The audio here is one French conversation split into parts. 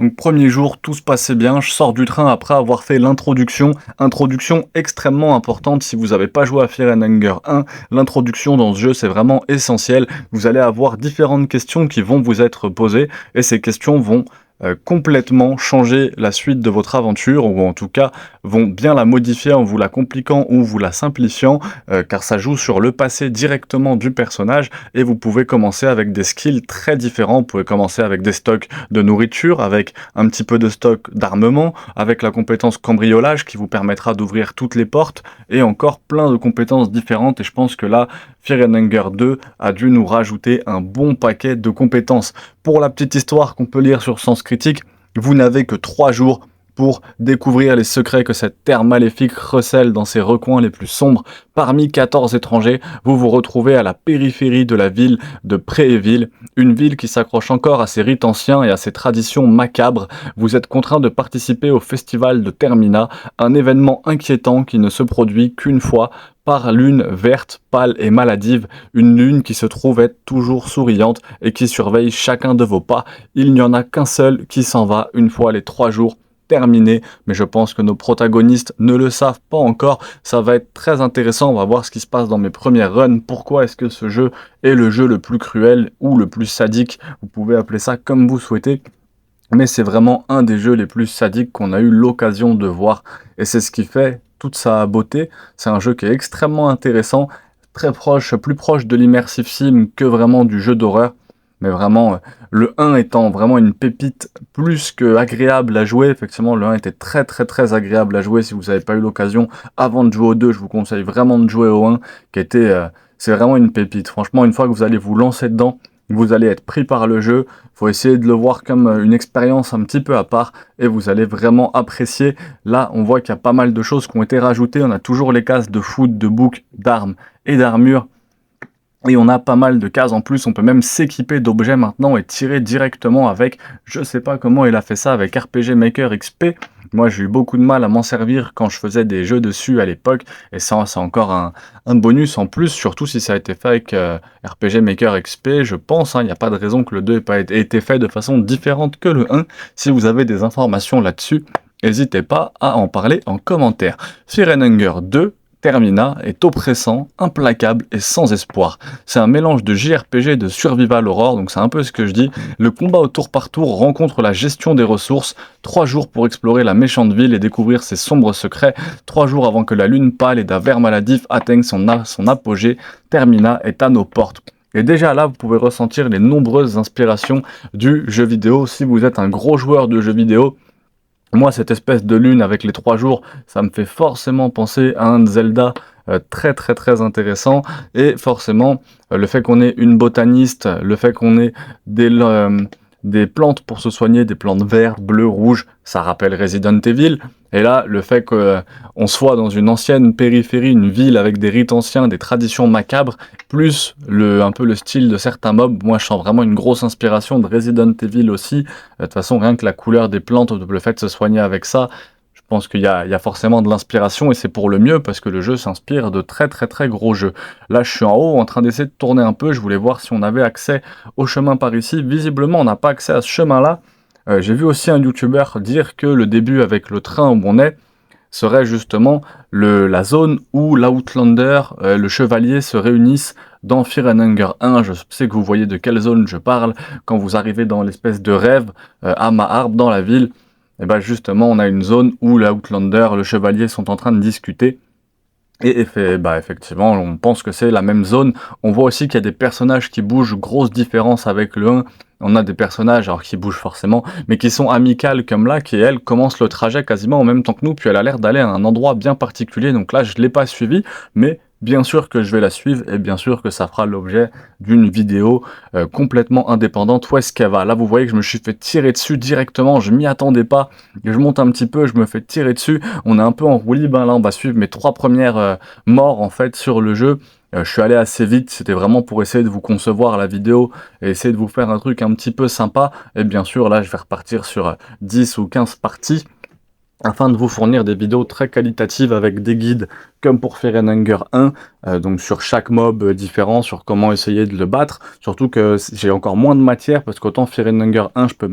Donc premier jour, tout se passait bien, je sors du train après avoir fait l'introduction. Introduction extrêmement importante si vous n'avez pas joué à Fear and Hunger 1. L'introduction dans ce jeu, c'est vraiment essentiel. Vous allez avoir différentes questions qui vont vous être posées et ces questions vont complètement changer la suite de votre aventure, ou en tout cas vont bien la modifier en vous la compliquant ou vous la simplifiant, car ça joue sur le passé directement du personnage, et vous pouvez commencer avec des skills très différents. Vous pouvez commencer avec des stocks de nourriture, avec un petit peu de stock d'armement, avec la compétence cambriolage qui vous permettra d'ouvrir toutes les portes, et encore plein de compétences différentes, et je pense que là, Fear and Hunger 2 a dû nous rajouter un bon paquet de compétences. Pour la petite histoire qu'on peut lire sur Sens Critique, vous n'avez que 3 jours pour découvrir les secrets que cette terre maléfique recèle dans ses recoins les plus sombres. Parmi 14 étrangers, vous vous retrouvez à la périphérie de la ville de Prééville, une ville qui s'accroche encore à ses rites anciens et à ses traditions macabres. Vous êtes contraint de participer au festival de Termina, un événement inquiétant qui ne se produit qu'une fois, par lune verte, pâle et maladive, une lune qui se trouve être toujours souriante et qui surveille chacun de vos pas. Il n'y en a qu'un seul qui s'en va une fois les 3 jours terminés, mais je pense que nos protagonistes ne le savent pas encore. Ça va être très intéressant, on va voir ce qui se passe dans mes premières runs. Pourquoi est-ce que ce jeu est le jeu le plus cruel ou le plus sadique? Vous pouvez appeler ça comme vous souhaitez, mais c'est vraiment un des jeux les plus sadiques qu'on a eu l'occasion de voir, et c'est ce qui fait toute sa beauté. C'est un jeu qui est extrêmement intéressant, très proche, plus proche de l'immersive sim que vraiment du jeu d'horreur, mais vraiment le 1 étant vraiment une pépite plus que agréable à jouer. Effectivement, le 1 était très très très agréable à jouer. Si vous n'avez pas eu l'occasion avant de jouer au 2, je vous conseille vraiment de jouer au 1, qui était, c'est vraiment une pépite. Franchement, une fois que vous allez vous lancer dedans, vous allez être pris par le jeu. Il faut essayer de le voir comme une expérience un petit peu à part et vous allez vraiment apprécier. Là, on voit qu'il y a pas mal de choses qui ont été rajoutées. On a toujours les cases de food, de book, d'armes et d'armure. Et on a pas mal de cases en plus, on peut même s'équiper d'objets maintenant et tirer directement avec. Je sais pas comment il a fait ça avec RPG Maker XP. Moi j'ai eu beaucoup de mal à m'en servir quand je faisais des jeux dessus à l'époque. Et ça c'est encore un bonus en plus, surtout si ça a été fait avec RPG Maker XP, je pense. Il n'y a pas de raison que le 2 ait pas été fait de façon différente que le 1. Si vous avez des informations là-dessus, n'hésitez pas à en parler en commentaire. Fear and Hunger 2, Termina est oppressant, implacable et sans espoir. C'est un mélange de JRPG et de Survival Horror, donc c'est un peu ce que je dis. Le combat au tour par tour rencontre la gestion des ressources. 3 jours pour explorer la méchante ville et découvrir ses sombres secrets. 3 jours avant que la lune pâle et d'un ver maladif atteigne son apogée. Termina est à nos portes. Et déjà là, vous pouvez ressentir les nombreuses inspirations du jeu vidéo. Si vous êtes un gros joueur de jeux vidéo, moi, cette espèce de lune avec les 3 jours, ça me fait forcément penser à un Zelda très très très intéressant. Et forcément, le fait qu'on ait une botaniste, le fait qu'on ait des plantes pour se soigner, des plantes vertes, bleues, rouges, ça rappelle Resident Evil. Et là, le fait qu'on soit dans une ancienne périphérie, une ville avec des rites anciens, des traditions macabres, plus un peu le style de certains mobs, moi je sens vraiment une grosse inspiration de Resident Evil aussi. De toute façon, rien que la couleur des plantes, le fait de se soigner avec ça, je pense qu'il y a forcément de l'inspiration, et c'est pour le mieux parce que le jeu s'inspire de très très très gros jeux. Là, je suis en haut en train d'essayer de tourner un peu, je voulais voir si on avait accès au chemin par ici. Visiblement, on n'a pas accès à ce chemin-là. J'ai vu aussi un YouTuber dire que le début avec le train où on est serait justement la zone où l'Outlander, le chevalier se réunissent dans Fear and Hunger 1. Je sais que vous voyez de quelle zone je parle. Quand vous arrivez dans l'espèce de rêve à Maharb dans la ville, et ben justement on a une zone où l'Outlander, le chevalier sont en train de discuter. Et effectivement, on pense que c'est la même zone. On voit aussi qu'il y a des personnages qui bougent, grosse différence avec le 1. On a des personnages, alors qui bougent forcément, mais qui sont amicales comme là, qui elle commence le trajet quasiment en même temps que nous, puis elle a l'air d'aller à un endroit bien particulier. Donc là, je ne l'ai pas suivi, mais bien sûr que je vais la suivre, et bien sûr que ça fera l'objet d'une vidéo complètement indépendante. Où est-ce qu'elle va? Là, vous voyez que je me suis fait tirer dessus directement, je m'y attendais pas. Je monte un petit peu, je me fais tirer dessus. On est un peu en roue libre, là, on va suivre mes 3 premières morts, en fait, sur le jeu. Je suis allé assez vite, c'était vraiment pour essayer de vous concevoir la vidéo et essayer de vous faire un truc un petit peu sympa. Et bien sûr, là, je vais repartir sur 10 ou 15 parties. afin de vous fournir des vidéos très qualitatives avec des guides comme pour Fear and Hunger 1, donc sur chaque mob différent, sur comment essayer de le battre. Surtout que j'ai encore moins de matière, parce qu'autant Fear and Hunger 1, je peux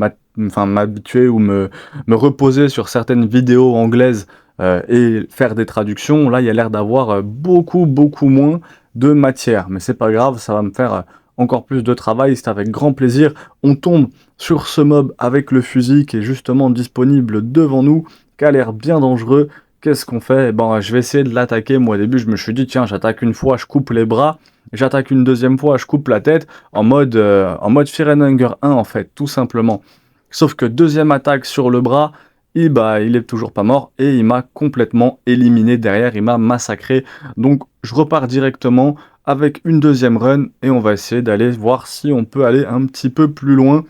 m'habituer ou me reposer sur certaines vidéos anglaises et faire des traductions. Là, il y a l'air d'avoir beaucoup moins de matière. Mais c'est pas grave, ça va me faire encore plus de travail, c'est avec grand plaisir. On tombe sur ce mob avec le fusil qui est justement disponible devant nous, qui a l'air bien dangereux. Qu'est-ce qu'on fait? Ben, je vais essayer de l'attaquer. Moi, au début, je me suis dit, tiens, j'attaque une fois, je coupe les bras. J'attaque une deuxième fois, je coupe la tête. En mode Fear and Hunger 1, en fait, tout simplement. Sauf que deuxième attaque sur le bras, il est toujours pas mort et il m'a complètement éliminé derrière, il m'a massacré. Donc, je repars directement avec une deuxième run et on va essayer d'aller voir si on peut aller un petit peu plus loin.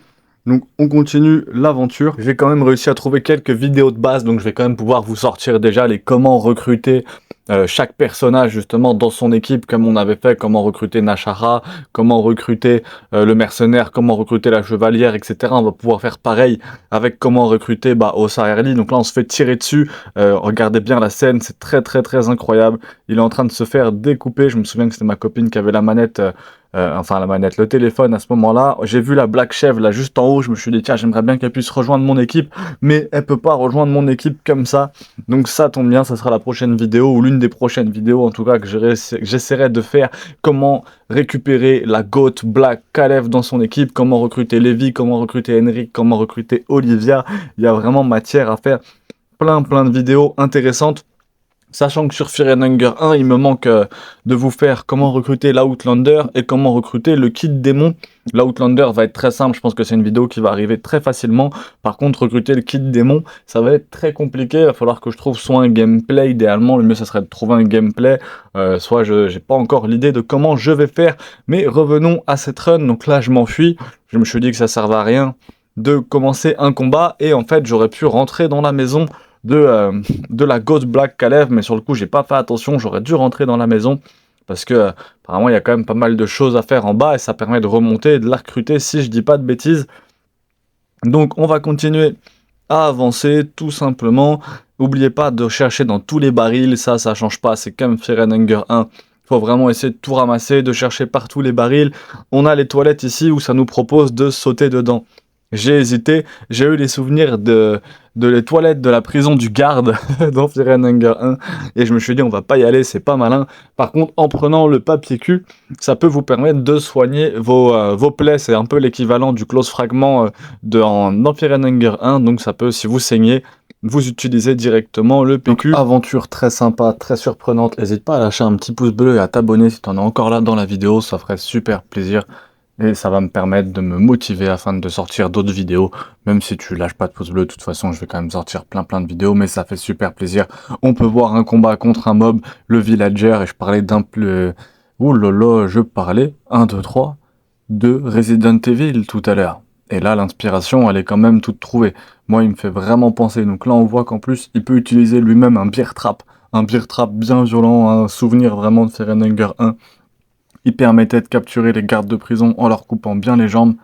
Donc on continue l'aventure. J'ai quand même réussi à trouver quelques vidéos de base, donc je vais quand même pouvoir vous sortir déjà les comment recruter chaque personnage justement dans son équipe, comme on avait fait, comment recruter Nashara, comment recruter le mercenaire, comment recruter la chevalière, etc. On va pouvoir faire pareil avec comment recruter Ossa Early. Donc là on se fait tirer dessus, regardez bien la scène, c'est très incroyable. Il est en train de se faire découper, je me souviens que c'était ma copine qui avait la manette, le téléphone à ce moment-là. J'ai vu la Black Chèvre là juste en haut, je me suis dit tiens j'aimerais bien qu'elle puisse rejoindre mon équipe, mais elle peut pas rejoindre mon équipe comme ça. Donc ça tombe bien, ça sera la prochaine vidéo, ou l'une des prochaines vidéos en tout cas, que j'essaierai de faire comment récupérer la GOAT Black Kalev dans son équipe, comment recruter Levi, comment recruter Henrik, comment recruter Olivia. Il y a vraiment matière à faire plein de vidéos intéressantes. Sachant que sur Fear and Hunger 1, il me manque de vous faire comment recruter l'Outlander et comment recruter le kit démon. L'Outlander va être très simple, je pense que c'est une vidéo qui va arriver très facilement. Par contre, recruter le kit démon, ça va être très compliqué. Il va falloir que je trouve soit un gameplay, idéalement, le mieux ça serait de trouver un gameplay, soit j'ai pas encore l'idée de comment je vais faire. Mais revenons à cette run, donc là je m'enfuis, je me suis dit que ça servait à rien de commencer un combat, et en fait j'aurais pu rentrer dans la maison de la Ghost Black Kalev, mais sur le coup j'ai pas fait attention, j'aurais dû rentrer dans la maison parce que apparemment il y a quand même pas mal de choses à faire en bas et ça permet de remonter et de la recruter si je dis pas de bêtises. Donc on va continuer à avancer tout simplement. N'oubliez pas de chercher dans tous les barils, ça change pas, c'est comme Fear and Hunger 1. Il faut vraiment essayer de tout ramasser, de chercher partout les barils. On a les toilettes ici où ça nous propose de sauter dedans. J'ai hésité, j'ai eu les souvenirs de les toilettes de la prison du garde dans Fear and Hunger 1, et je me suis dit on va pas y aller, c'est pas malin. Par contre, en prenant le papier cul, ça peut vous permettre de soigner vos plaies, c'est un peu l'équivalent du close fragment dans Fear and Hunger 1, donc ça peut, si vous saignez, vous utilisez directement le PQ. Aventure très sympa, très surprenante, n'hésite pas à lâcher un petit pouce bleu et à t'abonner si t'en es encore là dans la vidéo, ça ferait super plaisir. Et ça va me permettre de me motiver afin de sortir d'autres vidéos. Même si tu lâches pas de pouce bleu, de toute façon, je vais quand même sortir plein de vidéos, mais ça fait super plaisir. On peut voir un combat contre un mob, le villager, et je parlais d'un plus... Ouh là là, je parlais, 1, 2, 3, de Resident Evil tout à l'heure. Et là, l'inspiration, elle est quand même toute trouvée. Moi, il me fait vraiment penser. Donc là, on voit qu'en plus, il peut utiliser lui-même un beer trap. Un beer trap bien violent, un souvenir vraiment de Fear and Hunger 1. Il permettait de capturer les gardes de prison en leur coupant bien les jambes.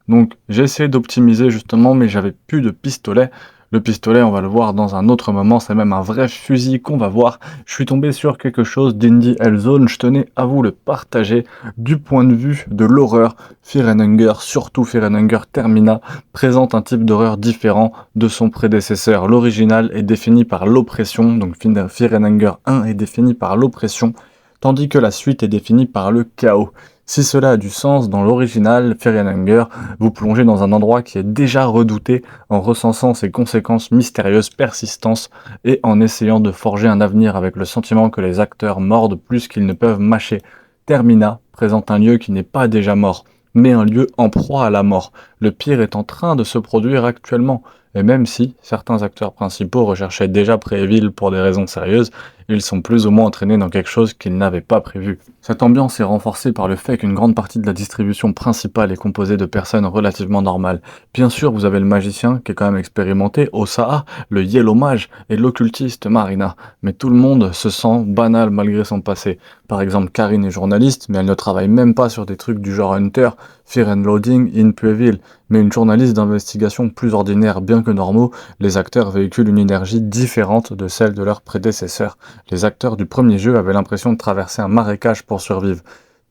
Donc j'ai essayé d'optimiser justement, mais j'avais plus de pistolet. Le pistolet, on va le voir dans un autre moment, c'est même un vrai fusil qu'on va voir. Je suis tombé sur quelque chose d'Indie Hellzone, je tenais à vous le partager du point de vue de l'horreur. Fear and Hunger, surtout Fear and Hunger Termina, présente un type d'horreur différent de son prédécesseur. L'original est défini par l'oppression, donc Fear and Hunger 1 est défini par l'oppression, tandis que la suite est définie par le chaos. Si cela a du sens, dans l'original, Fear and Hunger, vous plongez dans un endroit qui est déjà redouté en recensant ses conséquences mystérieuses, persistantes, et en essayant de forger un avenir avec le sentiment que les acteurs mordent plus qu'ils ne peuvent mâcher. Termina présente un lieu qui n'est pas déjà mort, mais un lieu en proie à la mort. Le pire est en train de se produire actuellement. Et même si certains acteurs principaux recherchaient déjà Préville pour des raisons sérieuses, ils sont plus ou moins entraînés dans quelque chose qu'ils n'avaient pas prévu. Cette ambiance est renforcée par le fait qu'une grande partie de la distribution principale est composée de personnes relativement normales. Bien sûr, vous avez le magicien, qui est quand même expérimenté, Osaa, le Yellow Mage et l'occultiste Marina. Mais tout le monde se sent banal malgré son passé. Par exemple, Karine est journaliste, mais elle ne travaille même pas sur des trucs du genre Hunter. Fear and Loathing in Pueville, mais une journaliste d'investigation plus ordinaire, bien que normaux, les acteurs véhiculent une énergie différente de celle de leurs prédécesseurs. Les acteurs du premier jeu avaient l'impression de traverser un marécage pour survivre,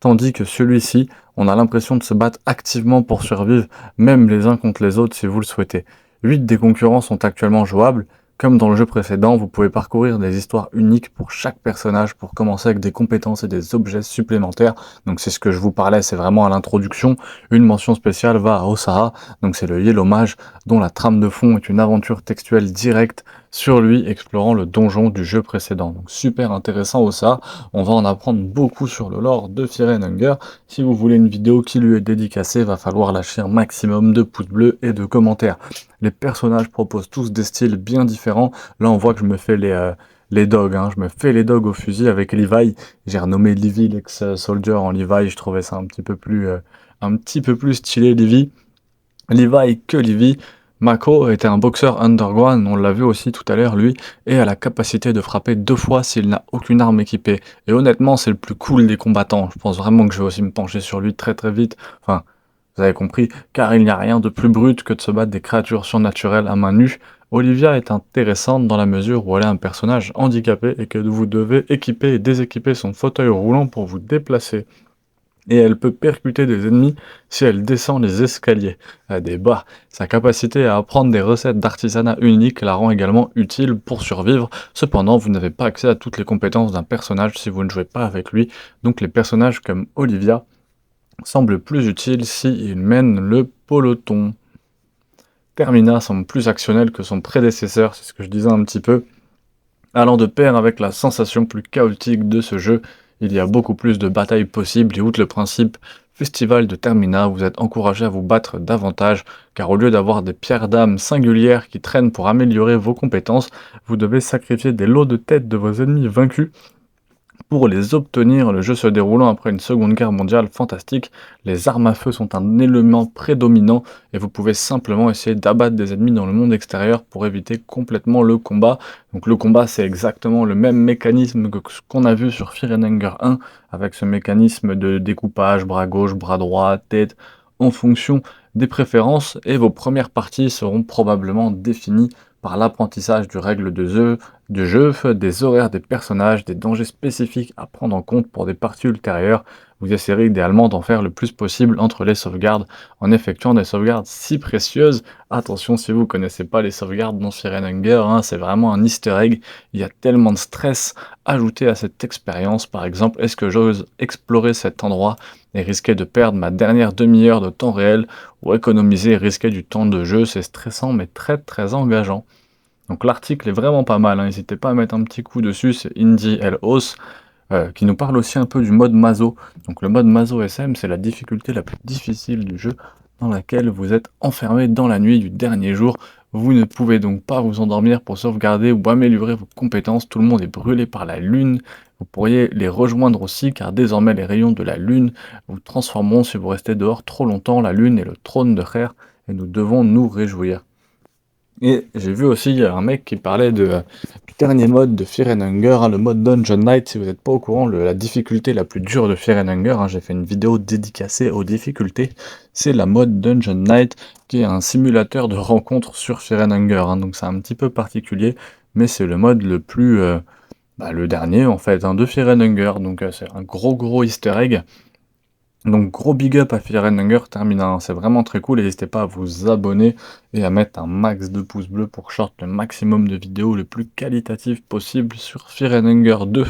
tandis que celui-ci, on a l'impression de se battre activement pour survivre, même les uns contre les autres si vous le souhaitez. 8 des concurrents sont actuellement jouables. Comme dans le jeu précédent, vous pouvez parcourir des histoires uniques pour chaque personnage pour commencer avec des compétences et des objets supplémentaires. Donc c'est ce que je vous parlais, c'est vraiment à l'introduction. Une mention spéciale va à Osaha, donc c'est le Yellow Mage, dont la trame de fond est une aventure textuelle directe sur lui explorant le donjon du jeu précédent. Donc super intéressant Osaha, on va en apprendre beaucoup sur le lore de Fear and Hunger. Si vous voulez une vidéo qui lui est dédicacée, va falloir lâcher un maximum de pouces bleus et de commentaires. Les personnages proposent tous des styles bien différents. Là, on voit que je me fais les dogs. Hein. Je me fais les dogs au fusil avec Levi. J'ai renommé Levi l'ex-soldier en Levi. Je trouvais ça un petit peu plus stylé, Levi. Levi que Levi. Mako était un boxeur underground, on l'a vu aussi tout à l'heure, lui, et a la capacité de frapper 2 fois s'il n'a aucune arme équipée. Et honnêtement, c'est le plus cool des combattants. Je pense vraiment que je vais aussi me pencher sur lui très très vite. Enfin, vous avez compris, car il n'y a rien de plus brut que de se battre des créatures surnaturelles à main nue. Olivia est intéressante dans la mesure où elle est un personnage handicapé et que vous devez équiper et déséquiper son fauteuil roulant pour vous déplacer. Et elle peut percuter des ennemis si elle descend les escaliers. À des bas, sa capacité à apprendre des recettes d'artisanat uniques la rend également utile pour survivre. Cependant, vous n'avez pas accès à toutes les compétences d'un personnage si vous ne jouez pas avec lui. Donc les personnages comme Olivia semble plus utile s'il mène le peloton. Termina semble plus actionnel que son prédécesseur, c'est ce que je disais un petit peu. Allant de pair avec la sensation plus chaotique de ce jeu, il y a beaucoup plus de batailles possibles et outre le principe festival de Termina, vous êtes encouragé à vous battre davantage, car au lieu d'avoir des pierres d'âme singulières qui traînent pour améliorer vos compétences, vous devez sacrifier des lots de têtes de vos ennemis vaincus pour les obtenir. Le jeu se déroulant après une seconde guerre mondiale fantastique, les armes à feu sont un élément prédominant et vous pouvez simplement essayer d'abattre des ennemis dans le monde extérieur pour éviter complètement le combat. Donc le combat, c'est exactement le même mécanisme que ce qu'on a vu sur Fear and Hunger 1, avec ce mécanisme de découpage, bras gauche, bras droit, tête, en fonction des préférences, et vos premières parties seront probablement définies par l'apprentissage du règle de jeu, des horaires des personnages, des dangers spécifiques à prendre en compte pour des parties ultérieures. Vous essayerez idéalement d'en faire le plus possible entre les sauvegardes, en effectuant des sauvegardes si précieuses. Attention, si vous ne connaissez pas les sauvegardes dans Fear and Hunger, hein, c'est vraiment un easter egg. Il y a tellement de stress ajouté à cette expérience. Par exemple, est-ce que j'ose explorer cet endroit et risquer de perdre ma dernière demi-heure de temps réel, ou économiser et risquer du temps de jeu? C'est stressant mais très très engageant. Donc l'article est vraiment pas mal, hein. N'hésitez pas à mettre un petit coup dessus, c'est Indie Elhos, qui nous parle aussi un peu du mode Mazo. Donc le mode Mazo SM, c'est la difficulté la plus difficile du jeu, dans laquelle vous êtes enfermé dans la nuit du dernier jour. Vous ne pouvez donc pas vous endormir pour sauvegarder ou améliorer vos compétences, tout le monde est brûlé par la lune. Vous pourriez les rejoindre aussi, car désormais les rayons de la lune vous transformeront si vous restez dehors trop longtemps. La lune est le trône de Kher, et nous devons nous réjouir. Et j'ai vu aussi un mec qui parlait du dernier mode de Fear and Hunger, hein, le mode Dungeon Knight. Si vous n'êtes pas au courant, la difficulté la plus dure de Fear and Hunger, hein, j'ai fait une vidéo dédicacée aux difficultés, c'est la mode Dungeon Knight, qui est un simulateur de rencontre sur Fear and Hunger, hein, donc c'est un petit peu particulier, mais c'est le mode le plus, le dernier en fait, hein, de Fear and Hunger, donc c'est un gros easter egg. Donc gros big up à Fear and Hunger Termina, hein, c'est vraiment très cool, n'hésitez pas à vous abonner et à mettre un max de pouces bleus pour que je sorte le maximum de vidéos le plus qualitatives possible sur Fear and Hunger 2.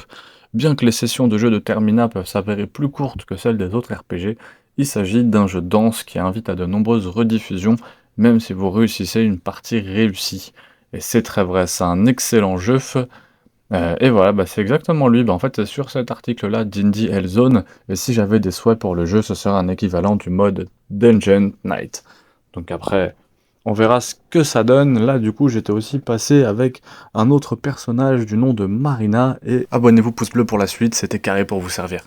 Bien que les sessions de jeu de Termina peuvent s'avérer plus courtes que celles des autres RPG, il s'agit d'un jeu dense qui invite à de nombreuses rediffusions, même si vous réussissez une partie réussie. Et c'est très vrai, c'est un excellent jeu. Et voilà, c'est exactement lui. En fait, c'est sur cet article-là d'Indie Hellzone, et si j'avais des souhaits pour le jeu, ce serait un équivalent du mode Dungeon Knight. Donc après, on verra ce que ça donne. Là, du coup, j'étais aussi passé avec un autre personnage du nom de Marina, et abonnez-vous, pouce bleu pour la suite, c'était carré pour vous servir.